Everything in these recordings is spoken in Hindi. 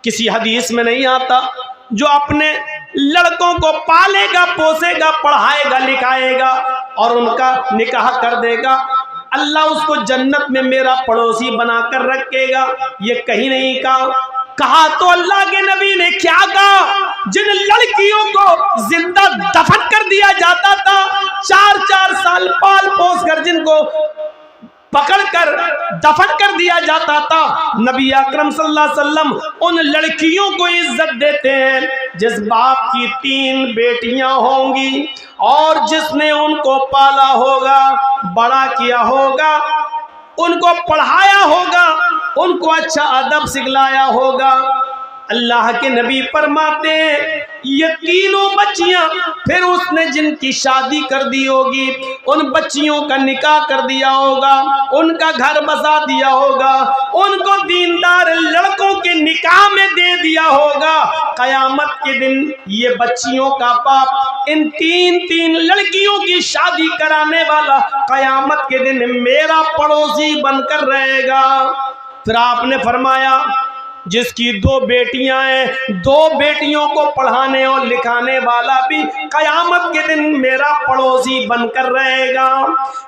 किसी हदीस में नहीं आता, जो अपने लड़कों को पालेगा, पोसेगा, पढ़ाएगा, लिखाएगा और उनका निकाह कर देगा, अल्लाह उसको जन्नत में मेरा पड़ोसी बनाकर रखेगा। ये कहीं नहीं कहा तो अल्लाह के नबी ने क्या कहा? जिन लड़कियों को जिंदा दफन कर दिया जाता था, 4-4 साल पाल पोस कर जिनको पकड़कर दफन कर दिया जाता था, नबी अकरम सल्लल्लाहु अलैहि वसल्लम उन लड़कियों को इज्जत देते हैं जिस बाप की 3 बेटियां होंगी और जिसने उनको पाला होगा, बड़ा किया होगा, उनको पढ़ाया होगा, उनको अच्छा अदब सिखलाया होगा। अल्लाह के नबी फरमाते हैं ये तीनों बच्चियां फिर उसने जिनकी शादी कर दी होगी, उन बच्चियों का निकाह कर दिया होगा, उनका घर बसा दिया होगा, उनको दीनदार लड़कों के निकाह में दे दिया होगा। कयामत के दिन ये बच्चियों का बाप इन 3 लड़कियों की शादी कराने वाला कयामत के दिन मेरा पड़ोसी बनकर रहेगा। फिर आपने फरमाया जिसकी 2 बेटियां हैं, 2 बेटियों को पढ़ाने और लिखाने वाला भी कयामत के दिन मेरा पड़ोसी बनकर रहेगा।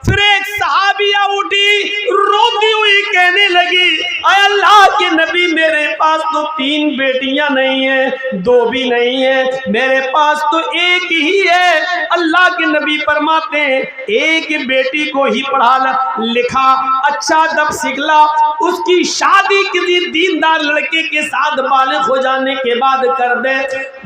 फिर एक सहाबिया उठी, रोती हुई कहने लगी, अल्लाह के नबी मेरे पास तो 3 बेटियां नहीं है, 2 भी नहीं है, मेरे पास तो एक ही है। अल्लाह के नबी फरमाते हैं एक बेटी को ही पढ़ा लिखा, अच्छा अदब सिखला, उसकी शादी किसी दीनदार लड़के के साथ बालिग हो जाने के बाद कर दे,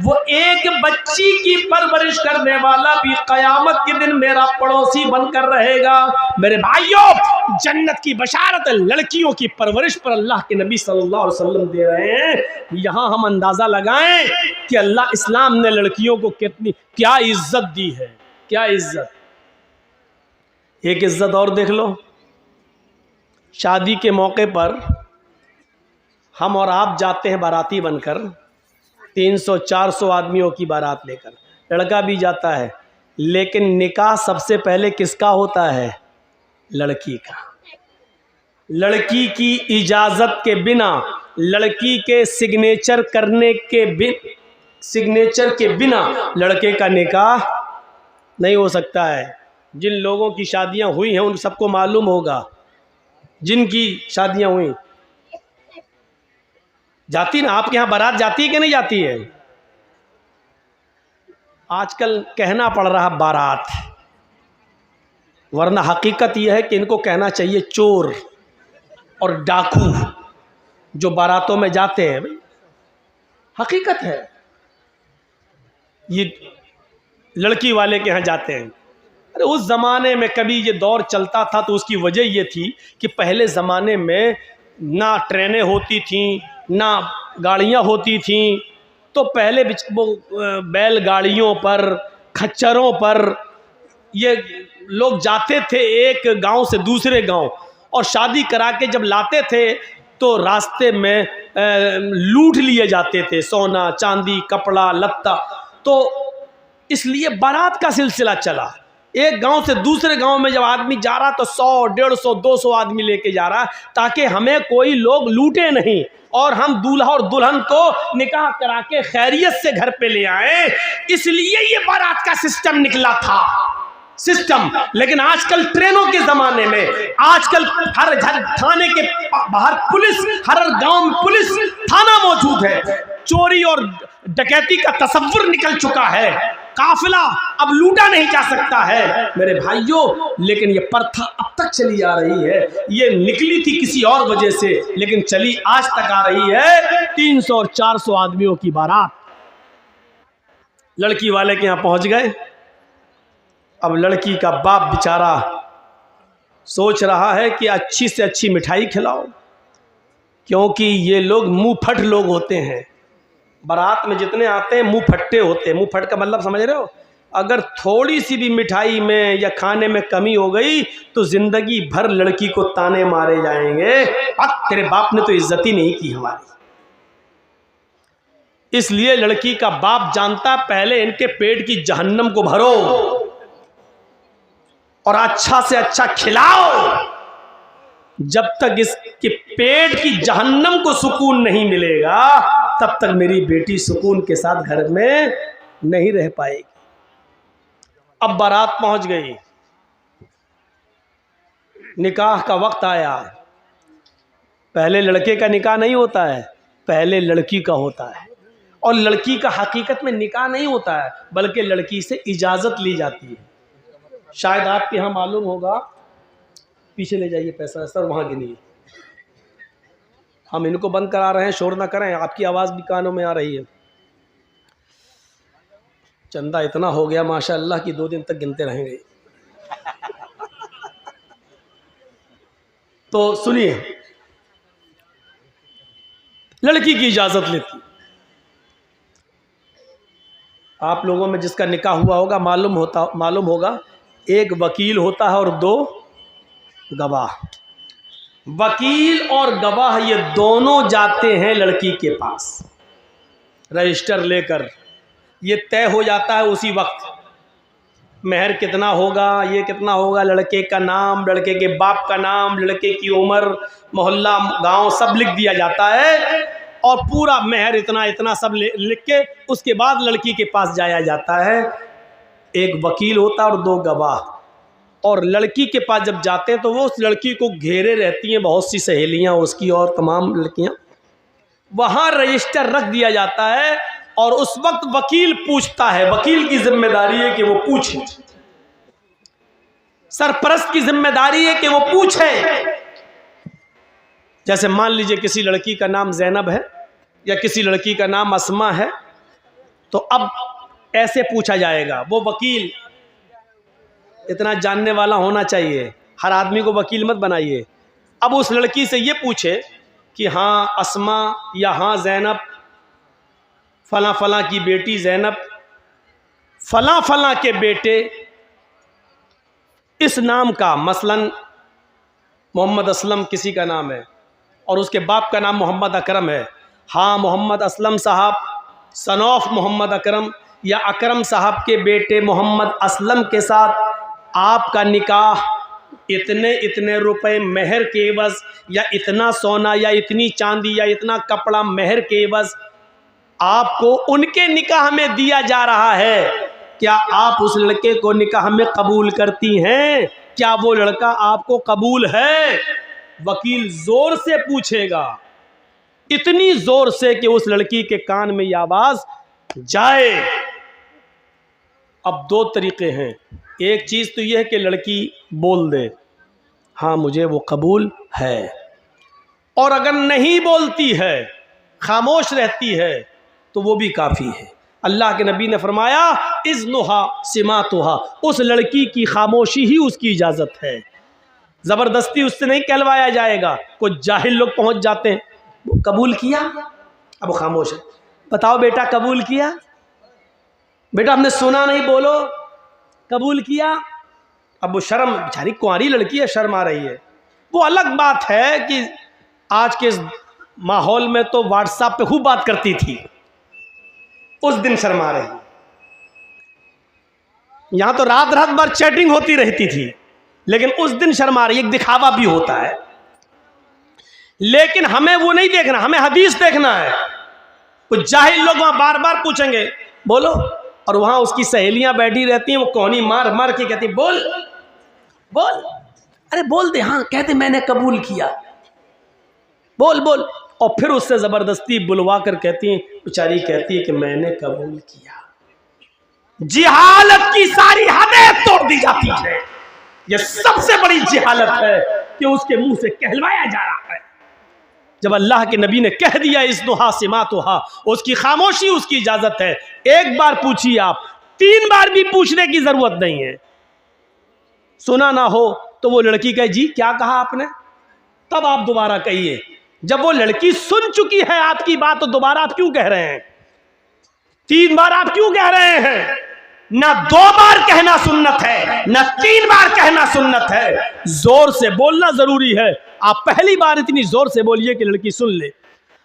वो एक बच्ची की परवरिश करने वाला भी कयामत के दिन मेरा पड़ोसी बनकर रहेगा। मेरे भाइयों, जन्नत की बशारत लड़कियों की परवरिश पर अल्लाह के नबी सल्लल्लाहु अलैहि वसल्लम दे रहे हैं। यहां हम अंदाजा लगाएं कि अल्लाह इस्लाम ने लड़कियों को क्या इज्जत दी है, क्या इज्जत। एक इज्जत और देख लो, शादी के मौके पर हम और आप जाते हैं बाराती बनकर, 300-400 आदमियों की बारात लेकर, लड़का भी जाता है, लेकिन निकाह सबसे पहले किसका होता है? लड़की का। लड़की की इजाज़त के बिना, लड़की के सिग्नेचर के बिना लड़के का निकाह नहीं हो सकता है। जिन लोगों की शादियां हुई हैं उन सबको मालूम होगा, जिनकी शादियां हुई। जाती ना, आपके यहाँ बारात जाती है कि नहीं जाती है? आजकल कहना पड़ रहा बारात, वरना हकीकत यह है कि इनको कहना चाहिए चोर और डाकू जो बारातों में जाते हैं। भाई हकीकत है, ये लड़की वाले के यहाँ जाते हैं। अरे उस ज़माने में कभी ये दौर चलता था तो उसकी वजह ये थी कि पहले ज़माने में ना ट्रेनें होती थीं, ना गाड़ियाँ होती थीं, तो पहले वो बैलगाड़ियों पर, खच्चरों पर ये लोग जाते थे एक गांव से दूसरे गांव, और शादी करा के जब लाते थे तो रास्ते में लूट लिए जाते थे सोना चांदी कपड़ा लत्ता। तो इसलिए बारात का सिलसिला चला। एक गांव से दूसरे गांव में जब आदमी जा रहा तो 100, 150, 200 आदमी लेके जा रहा, ताकि हमें कोई लोग लूटे नहीं और हम दूल्हा और दुल्हन को निकाह करा के खैरियत से घर पे ले आए। इसलिए ये बारात का सिस्टम निकला था, सिस्टम। लेकिन आजकल ट्रेनों के जमाने में, आजकल हर थाने के बाहर पुलिस, हर गांव में पुलिस थाना मौजूद है, चोरी और डकैती का तसव्वुर निकल चुका है, काफिला अब लूटा नहीं जा सकता है मेरे भाइयों। लेकिन ये प्रथा अब तक चली आ रही है, ये निकली थी किसी और वजह से, लेकिन चली आज तक आ रही है। 300 और 400 आदमियों की बारात लड़की वाले के यहाँ पहुंच गए। अब लड़की का बाप बेचारा सोच रहा है कि अच्छी से अच्छी मिठाई खिलाओ, क्योंकि ये लोग मुंह फट लोग होते हैं। बारात में जितने आते हैं मुंह फट्टे होते हैं। मुंह फट का मतलब समझ रहे हो? अगर थोड़ी सी भी मिठाई में या खाने में कमी हो गई तो जिंदगी भर लड़की को ताने मारे जाएंगे, अब तेरे बाप ने तो इज्जत ही नहीं की हमारी। इसलिए लड़की का बाप जानता, पहले इनके पेट की जहन्नम को भरो और अच्छा से अच्छा खिलाओ। जब तक इसके पेट की जहन्नम को सुकून नहीं मिलेगा तब तक मेरी बेटी सुकून के साथ घर में नहीं रह पाएगी। अब बारात पहुंच गई, निकाह का वक्त आया। पहले लड़के का निकाह नहीं होता है, पहले लड़की का होता है। और लड़की का हकीकत में निकाह नहीं होता है, बल्कि लड़की से इजाज़त ली जाती है। शायद आपके यहाँ मालूम होगा, पीछे ले जाइए पैसा सर, वहाँ गिनिए। हम इनको बंद करा रहे हैं, शोर ना करें, आपकी आवाज़ भी कानों में आ रही है। चंदा इतना हो गया माशाअल्लाह कि 2 दिन तक गिनते रहेंगे। तो सुनिए, लड़की की इजाज़त लेती। आप लोगों में जिसका निकाह हुआ होगा मालूम होगा, एक वकील होता है और 2 गवाह। वकील और गवाह ये दोनों जाते हैं लड़की के पास रजिस्टर लेकर। ये तय हो जाता है उसी वक्त, महर कितना होगा, ये कितना होगा, लड़के का नाम, लड़के के बाप का नाम, लड़के की उम्र, मोहल्ला, गांव सब लिख दिया जाता है। और पूरा महर इतना इतना सब लिख के उसके बाद लड़की के पास जाया जाता है। एक वकील होता है और 2 गवाह। और लड़की के पास जब जाते हैं तो वो उस लड़की को घेरे रहती हैं बहुत सी सहेलियां उसकी और तमाम लड़कियां। वहाँ रजिस्टर रख दिया जाता है और उस वक्त वकील पूछता है। वकील की जिम्मेदारी है कि वो पूछे, सरपरस्त की जिम्मेदारी है कि वो पूछे। जैसे मान लीजिए किसी लड़की का नाम ज़ैनब है या किसी लड़की का नाम अस्मा है, तो अब ऐसे पूछा जाएगा। वो वकील इतना जानने वाला होना चाहिए, हर आदमी को वकील मत बनाइए। अब उस लड़की से ये पूछे कि हाँ अस्मा या हाँ ज़ैनब, फला फला की बेटी ज़ैनब, फला फला के बेटे इस नाम का, मसलन मोहम्मद असलम किसी का नाम है और उसके बाप का नाम मोहम्मद अकरम है। हाँ मोहम्मद असलम साहब सन ऑफ मोहम्मद अकरम या अकरम साहब के बेटे मोहम्मद असलम के साथ आपका निकाह इतने इतने रुपए महर के एवज, या इतना सोना या इतनी चांदी या इतना कपड़ा महर के एवज आपको उनके निकाह में दिया जा रहा है। क्या आप उस लड़के को निकाह में कबूल करती हैं? क्या वो लड़का आपको कबूल है? वकील जोर से पूछेगा, इतनी जोर से कि उस लड़की के कान में ये आवाज जाए। अब 2 तरीके हैं। एक चीज तो यह है कि लड़की बोल दे हाँ मुझे वो कबूल है, और अगर नहीं बोलती है, खामोश रहती है, तो वो भी काफ़ी है। अल्लाह के नबी ने फरमाया इज़्नुहा सिमातुहा, उस लड़की की खामोशी ही उसकी इजाज़त है। ज़बरदस्ती उससे नहीं कहलवाया जाएगा। कुछ जाहिल लोग पहुंच जाते हैं, वो कबूल किया, अब वो खामोश है। बताओ बेटा कबूल किया? बेटा हमने सुना नहीं, बोलो कबूल किया। अब वो शर्म, बेचारी कुंवारी लड़की है, शर्म आ रही है। वो अलग बात है कि आज के इस माहौल में तो व्हाट्सएप पे खूब बात करती थी, उस दिन शर्मा रही। यहां तो रात रात भर चैटिंग होती रहती थी, लेकिन उस दिन शर्मा रही। एक दिखावा भी होता है, लेकिन हमें वो नहीं देखना, हमें हदीस देखना है। कुछ जाहिल लोग वहां बार बार पूछेंगे बोलो, और वहां उसकी सहेलियां बैठी रहती हैं, वो कोहनी मार मार के कहती बोल बोल, अरे बोल दे, हाँ कहते मैंने कबूल किया, बोल बोल। और फिर उससे जबरदस्ती बुलवा कर कहती हैं, बेचारी कहती है कि मैंने कबूल किया। जिहालत की सारी हदें तोड़ दी जाती है। यह सबसे बड़ी जिहालत है कि उसके मुंह से कहलवाया जा रहा है। जब अल्लाह के नबी ने कह दिया इज़्नुहा सिमातुहा, उसकी खामोशी उसकी इजाजत है। एक बार पूछिए आप, 3 बार भी पूछने की जरूरत नहीं है। सुना ना हो तो वो लड़की कहे जी क्या कहा आपने, तब आप दोबारा कहिए। जब वो लड़की सुन चुकी है आपकी बात, तो दोबारा आप क्यों कह रहे हैं? 3 बार आप क्यों कह रहे हैं? ना 2 बार कहना सुन्नत है, ना 3 बार कहना सुन्नत है। जोर से बोलना जरूरी है। आप पहली बार इतनी जोर से बोलिए कि लड़की सुन ले।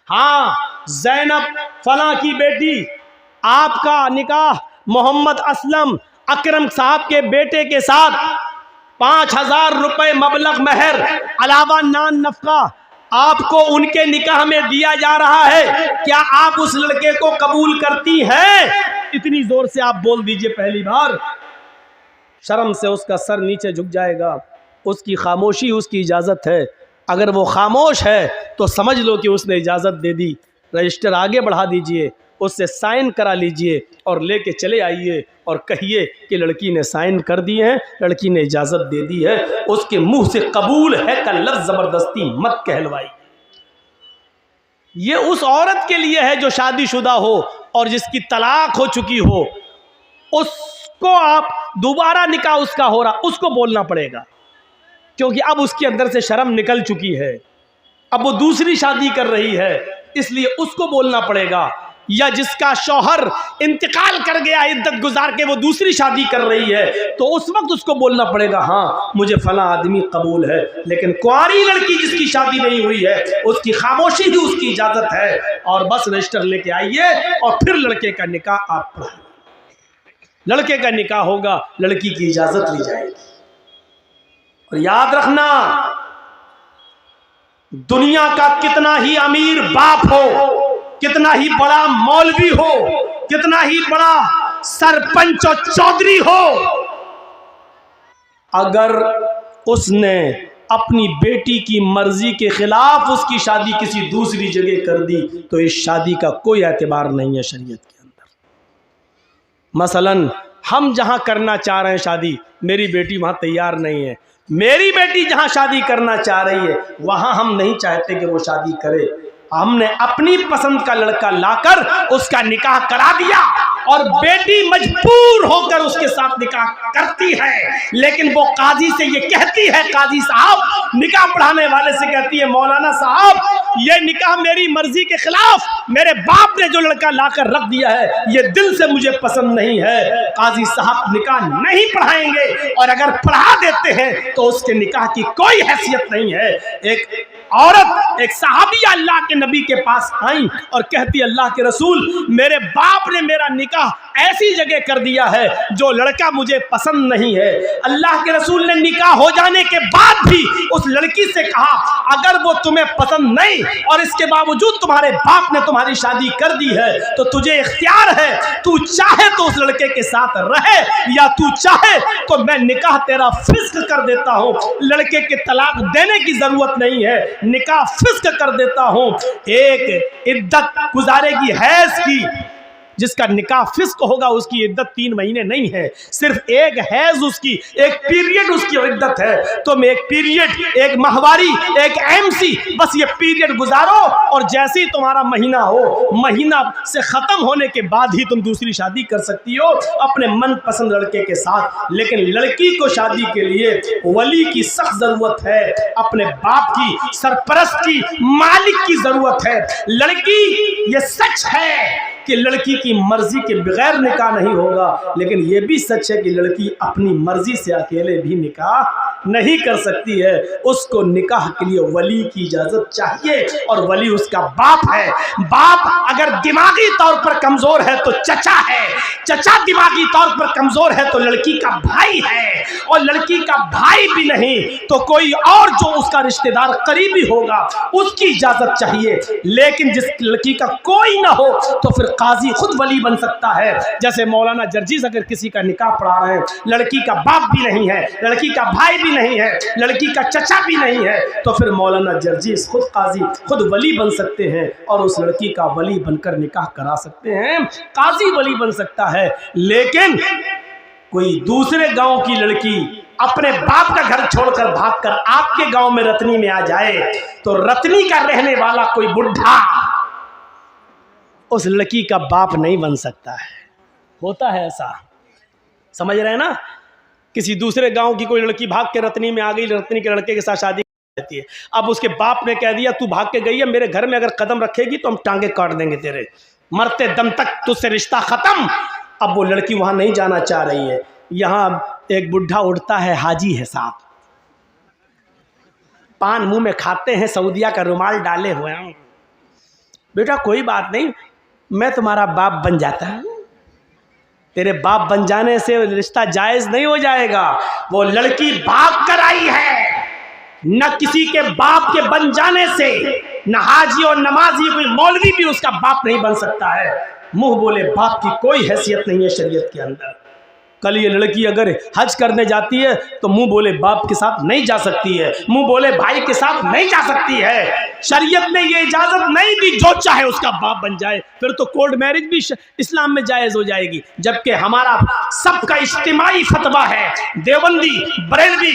हाँ ज़ैनब फला की बेटी, आपका निकाह मोहम्मद असलम अकरम साहब के बेटे के साथ 5000 रुपए मबलग महर अलावा नान नफका आपको उनके निकाह में दिया जा रहा है, क्या आप उस लड़के को कबूल करती हैं? इतनी जोर से आप बोल दीजिए पहली बार। शर्म से उसका सर नीचे झुक जाएगा। उसकी खामोशी उसकी इजाज़त है। अगर वो खामोश है तो समझ लो कि उसने इजाज़त दे दी। रजिस्टर आगे बढ़ा दीजिए, उससे साइन करा लीजिए और लेके चले आइए और कहिए कि लड़की ने साइन कर दिए हैं, लड़की ने इजाज़त दे दी है। उसके मुंह से कबूल है का लफ्ज़ ज़बरदस्ती मत कहलवाई। ये उस औरत के लिए है जो शादीशुदा हो और जिसकी तलाक हो चुकी हो। उसको आप दोबारा निकाह उसका हो रहा, उसको बोलना पड़ेगा, क्योंकि अब उसके अंदर से शर्म निकल चुकी है। अब वो दूसरी शादी कर रही है, इसलिए उसको बोलना पड़ेगा। या जिसका शौहर इंतकाल कर गया, इद्दत गुजार के वो दूसरी शादी कर रही है, तो उस वक्त उसको बोलना पड़ेगा हाँ मुझे फला आदमी कबूल है। लेकिन कुंवारी लड़की जिसकी शादी नहीं हुई है, उसकी खामोशी ही उसकी इजाजत है। और बस रजिस्टर लेके आइए और फिर लड़के का निकाह आप पढ़ाइए। लड़के का निकाह होगा, लड़की की इजाजत ली जाएगी। और याद रखना, दुनिया का कितना ही अमीर बाप हो, कितना ही बड़ा मौलवी हो, कितना ही बड़ा सरपंच और चौधरी हो, अगर उसने अपनी बेटी की मर्जी के खिलाफ उसकी शादी किसी दूसरी जगह कर दी तो इस शादी का कोई एतबार नहीं है शरीयत के अंदर। मसलन हम जहां करना चाह रहे हैं शादी, मेरी बेटी वहां तैयार नहीं है। मेरी बेटी जहां शादी करना चाह रही है वहां हम नहीं चाहते कि वो शादी करे। हमने अपनी पसंद का लड़का लाकर उसका निकाह करा दिया और बेटी मजबूर होकर उसके साथ निकाह करती है। लेकिन वो काजी से ये कहती है, काजी साहब निकाह पढ़ाने वाले से कहती है, मौलाना साहब ये निकाह मेरी मर्जी के खिलाफ मेरे बाप ने जो लड़का लाकर रख दिया है, ये दिल से मुझे पसंद नहीं है। काजी साहब निकाह नहीं पढ़ाएंगे और अगर पढ़ा देते हैं तो उसके निकाह की कोई हैसियत नहीं है। एक औरत, एक सहाबिया अल्लाह के नबी के पास आई और कहती, अल्लाह के रसूल मेरे बाप ने मेरा निकाह ऐसी जगह कर दिया है जो लड़का मुझे पसंद नहीं है। अल्लाह के रसूल ने निकाह हो जाने के बाद भी उस लड़की से कहा, अगर वो तुम्हें पसंद नहीं और इसके बावजूद तुम्हारे बाप ने तुम्हारी शादी कर दी है तो तुझे इख्तियार है, तू चाहे तो उस लड़के के साथ रहे या तू चाहे तो मैं निकाह तेरा फिस्क कर देता हूँ। लड़के के तलाक देने की जरूरत नहीं है, निकाह फिस्क कर देता हूं। एक इद्दत गुजारेगी हैज की, जिसका निकाह फिस्क होगा उसकी इद्दत 3 महीने नहीं है, सिर्फ एक हैज उसकी, एक पीरियड उसकी इद्दत है। तुम एक पीरियड, एक माहवारी, एक एमसी, बस ये पीरियड गुजारो और जैसे ही तुम्हारा महीना हो, महीना से खत्म होने के बाद ही तुम दूसरी शादी कर सकती हो अपने मनपसंद लड़के के साथ। लेकिन लड़की को शादी के लिए वली की सख्त जरूरत है, अपने बाप की, सरपरस्त की, मालिक की जरूरत है। लड़की, ये सच है कि लड़की की मर्जी के बगैर निकाह नहीं होगा, लेकिन यह भी सच है कि लड़की अपनी मर्जी से अकेले भी निकाह नहीं कर सकती है। उसको निकाह के लिए वली की इजाजत चाहिए और वली उसका बाप है। बाप अगर दिमागी तौर पर कमजोर है तो चचा है, चचा दिमागी तौर पर कमजोर है तो लड़की का भाई है, और लड़की का भाई भी नहीं तो कोई और जो उसका रिश्तेदार करीबी होगा उसकी इजाजत चाहिए। लेकिन जिस लड़की का कोई ना हो तो फिर काजी खुद वली बन सकता है। जैसे मौलाना जर्जीस अगर किसी का निकाह पढ़ा रहे हैं, लड़की का बाप भी नहीं है, लड़की का भाई भी नहीं है, लड़की का चचा भी नहीं है, तो फिर मौलाना जर्जीस खुद काजी, खुद वली बन सकते हैं और उस लड़की का वली बनकर निकाह करा सकते हैं। काजी वली बन सकता है। लेकिन कोई दूसरे गांव की लड़की अपने बाप का घर छोड़कर भागकर आपके गांव में रतनी में आ जाए तो रतनी का रहने वाला कोई बुढ़ा उस लड़की का बाप नहीं बन सकता है। होता है ऐसा, समझ रहे हैं ना। किसी दूसरे गांव की कोई लड़की भाग के रतनी में आ गई, रतनी के लड़के के साथ शादी रहती है। अब उसके बाप ने कह दिया तू भाग के गई है, मेरे घर में अगर कदम रखेगी तो हम टांगे काट देंगे तेरे, मरते दम तक तुझसे रिश्ता खत्म। अब वो लड़की वहां नहीं जाना चाह रही है। यहां एक बुढ़ा उठता है, हाजी है साहब, पान मुंह में खाते हैं, सऊदिया का रुमाल डाले हुए हैं। बेटा कोई बात नहीं, मैं तुम्हारा बाप बन जाता हूं। तेरे बाप बन जाने से रिश्ता जायज नहीं हो जाएगा। वो लड़की भाग कर आई है, न किसी के बाप के बन जाने से, न हाजी और नमाजी कोई मौलवी भी उसका बाप नहीं बन सकता है। मुंह बोले बाप की कोई हैसियत नहीं है शरीयत के अंदर। कल ये लड़की अगर हज करने जाती है तो मुंह बोले बाप के साथ नहीं जा सकती है, मुंह बोले भाई के साथ नहीं जा सकती है। शरीयत ने ये इजाजत नहीं दी जो चाहे उसका बाप बन जाए, फिर तो कोर्ट मैरिज भी इस्लाम में जायज हो जाएगी। जबकि हमारा सबका इज्तिमाई फतवा है, देवबंदी, बरेलवी,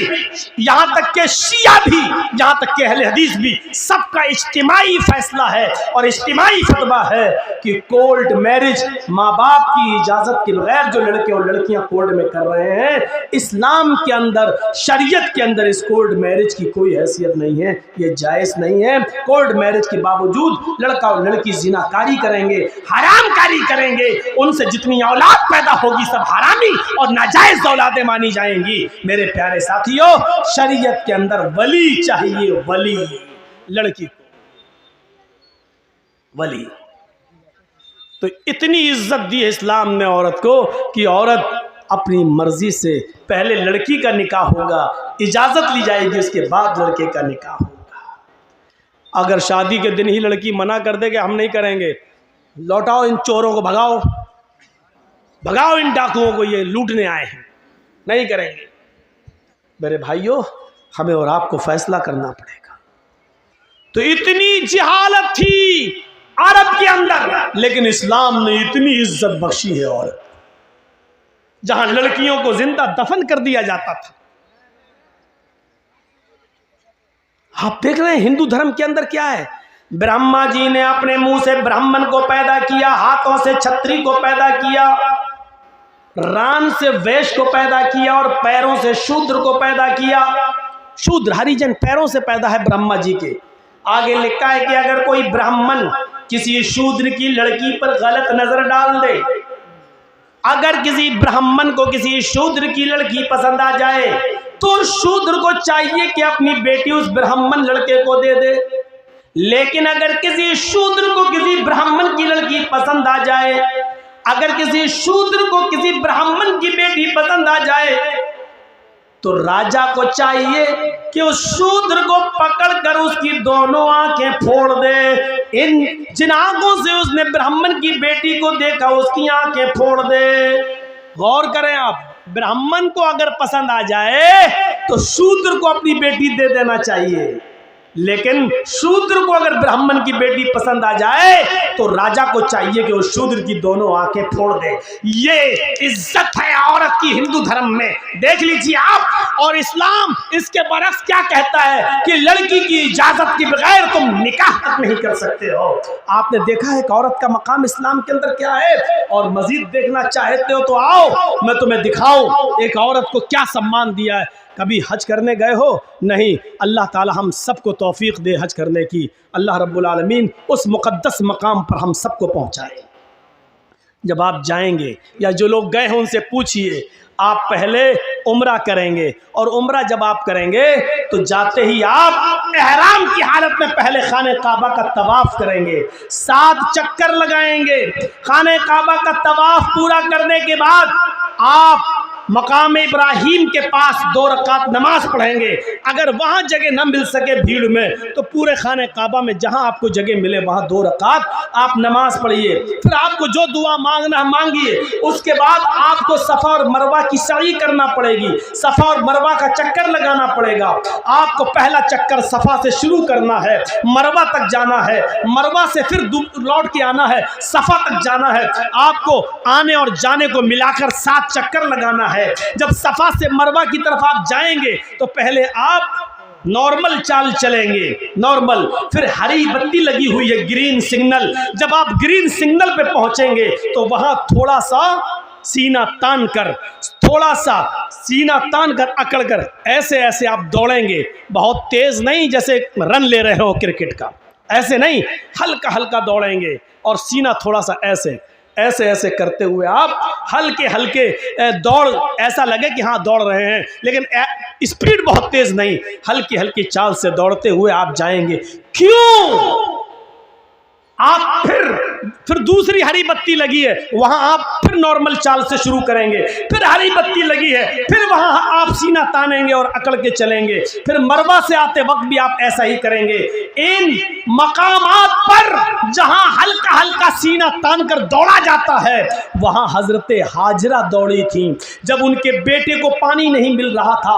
यहाँ तक के शिया भी, यहाँ तक के अहले हदीस भी, सबका इज्तिमाई फैसला है और इज्तिमाई फतवा है कि कोर्ट मैरिज माँ बाप की इजाजत के बगैर जो लड़के और लड़कियां कोर्ट में कर रहे हैं, इस्लाम के अंदर, शरीयत के अंदर इस कोर्ट मैरिज की कोई हैसियत नहीं है, ये जायज नहीं है। कोर्ट मैरिज के बावजूद लड़का और लड़की जिनाकारी करेंगे, हरामकारी करेंगे, उनसे जितनी औलाद पैदा होगी सब हरामी और नाजायज औलादें मानी जाएंगी। मेरे प्यारे साथियों, शरीयत के अंदर वली चाहिए, वली, लड़की को वली। तो इतनी इज्जत दी है इस्लाम ने औरत को कि औरत अपनी मर्जी से पहले लड़की का निकाह होगा, इजाजत ली जाएगी, उसके बाद लड़के का निकाह होगा। अगर शादी के दिन ही लड़की मना कर दे कि हम नहीं करेंगे, लौटाओ इन चोरों को, भगाओ भगाओ इन डाकुओं को, ये लूटने आए हैं, नहीं करेंगे। मेरे भाइयों, हमें और आपको फैसला करना पड़ेगा। तो इतनी जिहालत थी अरब के अंदर, लेकिन इस्लाम ने इतनी इज्जत बख्शी है औरत, जहां लड़कियों को जिंदा दफन कर दिया जाता था। आप देख रहे हैं हिंदू धर्म के अंदर क्या है। ब्रह्मा जी ने अपने मुंह से ब्राह्मण को पैदा किया, हाथों से छत्री को पैदा किया, रान से वैश्य को पैदा किया और पैरों से शूद्र को पैदा किया। शूद्र हरिजन पैरों से पैदा है ब्रह्मा जी के। आगे लिखा है कि अगर कोई ब्राह्मण किसी शूद्र की लड़की पर गलत नजर डाल दे, अगर किसी ब्राह्मण को किसी शूद्र की लड़की पसंद आ जाए तो शूद्र को चाहिए कि अपनी बेटी उस ब्राह्मण लड़के को दे दे। लेकिन अगर किसी शूद्र को किसी ब्राह्मण की लड़की पसंद आ जाए, अगर किसी शूद्र को किसी ब्राह्मण की बेटी पसंद आ जाए, तो राजा को चाहिए कि उस शूद्र को पकड़कर उसकी दोनों आंखें फोड़ दे। इन जिन आंखों से उसने ब्राह्मण की बेटी को देखा उसकी आंखें फोड़ दे। गौर करें आप, ब्राह्मण को अगर पसंद आ जाए तो शूद्र को अपनी बेटी दे देना चाहिए, लेकिन शूद्र को अगर ब्राह्मण की बेटी पसंद आ जाए तो राजा को चाहिए कि वो शूद्र की दोनों आंखें फोड़ दे। ये इज्जत है औरत की हिंदू धर्म में, देख लीजिए आप। और इस्लाम इसके बरक्स क्या कहता है कि लड़की की इजाजत के बगैर तुम निकाह तक नहीं कर सकते हो। आपने देखा है कि औरत का मकाम इस्लाम के अंदर क्या है, और मजीद देखना चाहते हो तो आओ मैं तुम्हें दिखाऊं एक औरत को क्या सम्मान दिया है। कभी हज करने गए हो? नहीं। अल्लाह ताला हम सबको तौफीक दे हज करने की। अल्लाह रब्बुल आलमीन उस मुक़द्दस मकाम पर हम सबको पहुँचाए। जब आप जाएंगे या जो लोग गए हैं उनसे पूछिए, आप पहले उम्रा करेंगे, और उम्रा जब आप करेंगे तो जाते ही आप एहराम की हालत में पहले खाने काबा का तवाफ करेंगे, 7 चक्कर लगाएंगे। खाने काबा का तवाफ पूरा करने के बाद आप मकाम इब्राहीम के पास 2 रकात नमाज पढ़ेंगे। अगर वहाँ जगह न मिल सके भीड़ में तो पूरे खाने काबा में जहाँ आपको जगह मिले वहाँ 2 रकात आप नमाज पढ़िए। फिर आपको जो दुआ मांगना मांगिए। उसके बाद आपको सफ़ा और मरवा की सई करना पड़ेगी, सफ़ा और मरवा का चक्कर लगाना पड़ेगा। आपको पहला चक्कर सफ़ा से शुरू करना है, मरवा तक जाना है, मरवा से फिर लौट के आना है, सफ़ा तक जाना है। आपको आने और जाने को मिलाकर 7 चक्कर लगाना है। जब सफा से मरवा की तरफ आप जाएंगे तो पहले आप नॉर्मल चाल चलेंगे, नॉर्मल, फिर हरी बत्ती लगी हुई है, ग्रीन सिग्नल। जब आप ग्रीन सिग्नल पे पहुंचेंगे तो वहां थोड़ा सा सीना तान कर, थोड़ा सा सीना तान कर, अकड़ कर ऐसे ऐसे आप दौड़ेंगे। बहुत तेज नहीं जैसे रन ले रहे हो क्रिकेट का, ऐसे नहीं, हल्का हल्का दौड़ेंगे और सीना थोड़ा सा ऐसे ऐसे ऐसे करते हुए आप हल्के हल्के दौड़, ऐसा लगे कि हाँ दौड़ रहे हैं, लेकिन स्पीड बहुत तेज नहीं, हल्की हल्की चाल से दौड़ते हुए आप जाएंगे। क्यों? आप फिर फिर दूसरी हरी बत्ती लगी है, वहां आप फिर नॉर्मल चाल से शुरू करेंगे। फिर हरी बत्ती लगी है, फिर वहां आप सीना तानेंगे और अकड़ के चलेंगे। फिर मरवा से आते वक्त भी आप ऐसा ही करेंगे। इन मकामात पर जहां हल्का हल्का सीना तान कर दौड़ा जाता है, वहां हजरत हाजरा दौड़ी थी। जब उनके बेटे को पानी नहीं मिल रहा था,